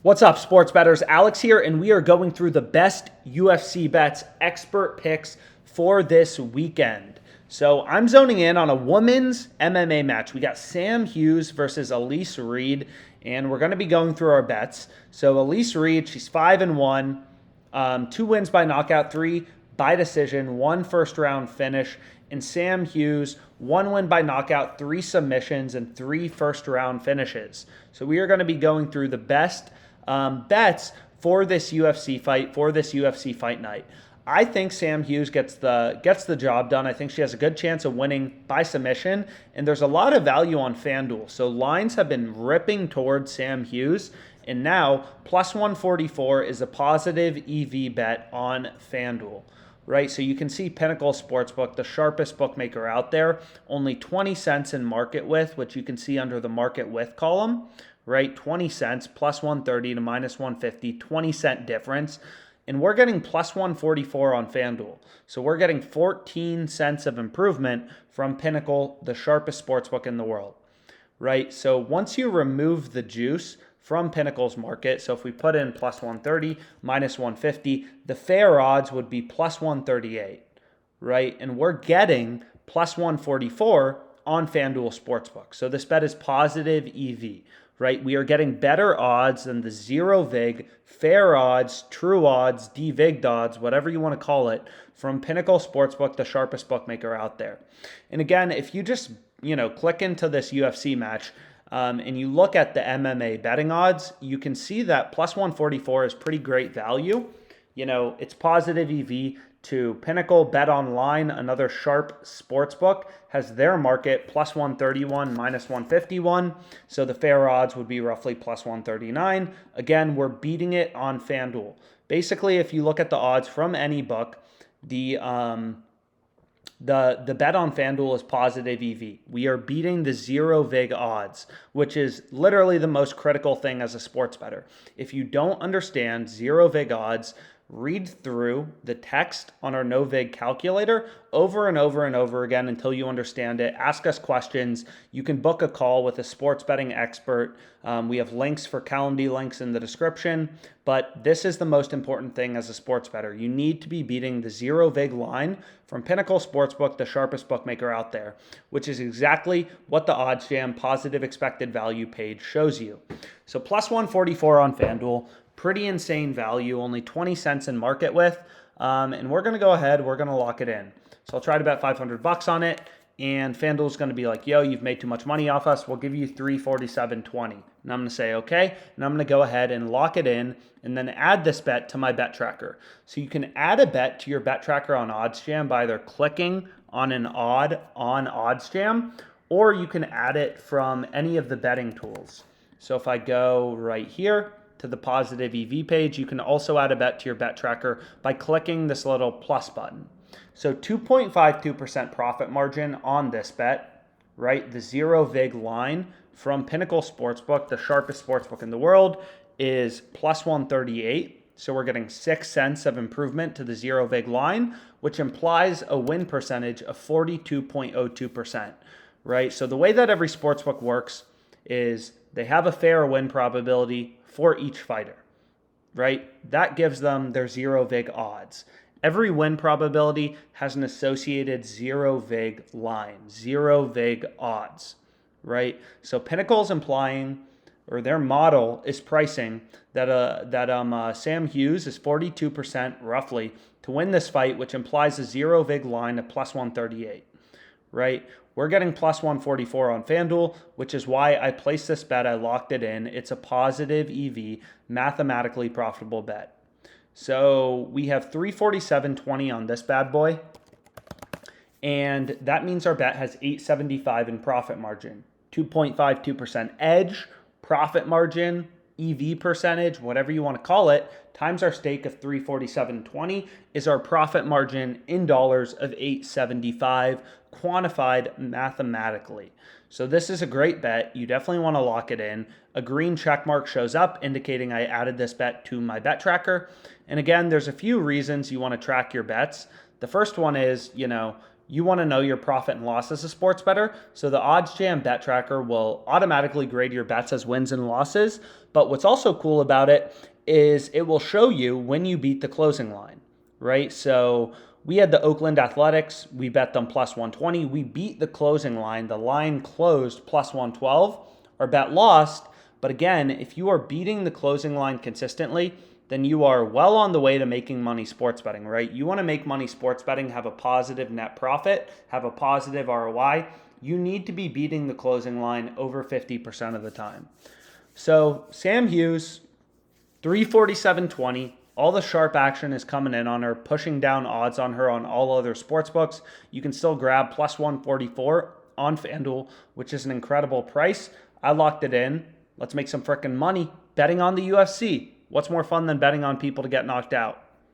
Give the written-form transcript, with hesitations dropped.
What's up, sports bettors? Alex here, and we are going through the best UFC bets expert picks for this weekend. So I'm zoning in on a women's MMA match. We got Sam Hughes versus Elise Reed, and we're going to be going through our bets. So Elise Reed, she's 5-1, 2 wins by knockout, 3 by decision, 1 first round finish. And Sam Hughes, 1 win by knockout, 3 submissions, and 3 first round finishes. So we are going to be going through the best bets for this UFC fight night. I think Sam Hughes gets the job done. I think she has a good chance of winning by submission, and there's a lot of value on FanDuel. So lines have been ripping towards Sam Hughes, and now plus 144 is a positive EV bet on FanDuel. Right, so you can see Pinnacle Sportsbook, the sharpest bookmaker out there, only 20 cents in market width, which you can see under the market width column, right? 20 cents, plus 130 to minus 150, 20-cent difference. And we're getting plus 144 on FanDuel. So we're getting 14 cents of improvement from Pinnacle, the sharpest sportsbook in the world, right? So once you remove the juice from Pinnacle's market, so if we put in plus 130, minus 150, the fair odds would be plus 138, right? And we're getting plus 144 on FanDuel Sportsbook. So this bet is positive EV, right? We are getting better odds than the zero vig, fair odds, true odds, DVIG'd odds, whatever you want to call it, from Pinnacle Sportsbook, the sharpest bookmaker out there. And again, if you just, click into this UFC match, and you look at the MMA betting odds, you can see that plus 144 is pretty great value. It's positive EV to Pinnacle. Bet Online, another sharp sports book, has their market plus 131, minus 151. So the fair odds would be roughly plus 139. Again, we're beating it on FanDuel. Basically, if you look at the odds from any book, the bet on FanDuel is positive EV. We are beating the zero vig odds, which is literally the most critical thing as a sports bettor. If you don't understand zero vig odds, read through the text on our no vig calculator over and over and over again until you understand it. Ask us questions. You can book a call with a sports betting expert. We have links for Calendly links in the description, but this is the most important thing as a sports bettor. You need to be beating the zero vig line from Pinnacle Sportsbook, the sharpest bookmaker out there, which is exactly what the OddsJam positive expected value page shows you. So plus 144 on FanDuel, pretty insane value, only 20 cents in market width. And we're going to go ahead, we're going to lock it in. So I'll try to bet $500 on it. And FanDuel's going to be like, yo, you've made too much money off us. We'll give you $347.20. And I'm going to say, okay. And I'm going to go ahead and lock it in and then add this bet to my bet tracker. So you can add a bet to your bet tracker on OddsJam by either clicking on an odd on OddsJam, or you can add it from any of the betting tools. So if I go right here to the positive EV page, you can also add a bet to your bet tracker by clicking this little plus button. So 2.52% profit margin on this bet, right? The zero vig line from Pinnacle Sportsbook, the sharpest sportsbook in the world, is plus 138. So we're getting 6 cents of improvement to the zero vig line, which implies a win percentage of 42.02%, right? So the way that every sportsbook works is they have a fair win probability for each fighter, right? That gives them their zero vig odds. Every win probability has an associated zero vig line, zero vig odds, right? So Pinnacle's implying, or their model is pricing that Sam Hughes is 42% roughly to win this fight, which implies a zero vig line of plus 138, right? We're getting plus 144 on FanDuel, which is why I placed this bet. I locked it in. It's a positive EV, mathematically profitable bet. So we have 347.20 on this bad boy. And that means our bet has 875 in profit margin, 2.52% edge, profit margin, EV percentage, whatever you want to call it, times our stake of 347.20 is our profit margin in dollars of 875, quantified mathematically. So this is a great bet. You definitely want to lock it in. A green check mark shows up indicating I added this bet to my bet tracker. And again, there's a few reasons you want to track your bets. The first one is, you want to know your profit and loss as a sports bettor. So the OddsJam bet tracker will automatically grade your bets as wins and losses. But what's also cool about it is it will show you when you beat the closing line, right? So we had the Oakland Athletics. We bet them plus 120. We beat the closing line. The line closed plus 112. Our bet lost. But again, if you are beating the closing line consistently, then you are well on the way to making money sports betting, right? You want to make money sports betting, have a positive net profit, have a positive ROI. You need to be beating the closing line over 50% of the time. So Sam Hughes, 347.20. All the sharp action is coming in on her, pushing down odds on her on all other sports books. You can still grab plus 144 on FanDuel, which is an incredible price. I locked it in. Let's make some freaking money betting on the UFC. What's more fun than betting on people to get knocked out?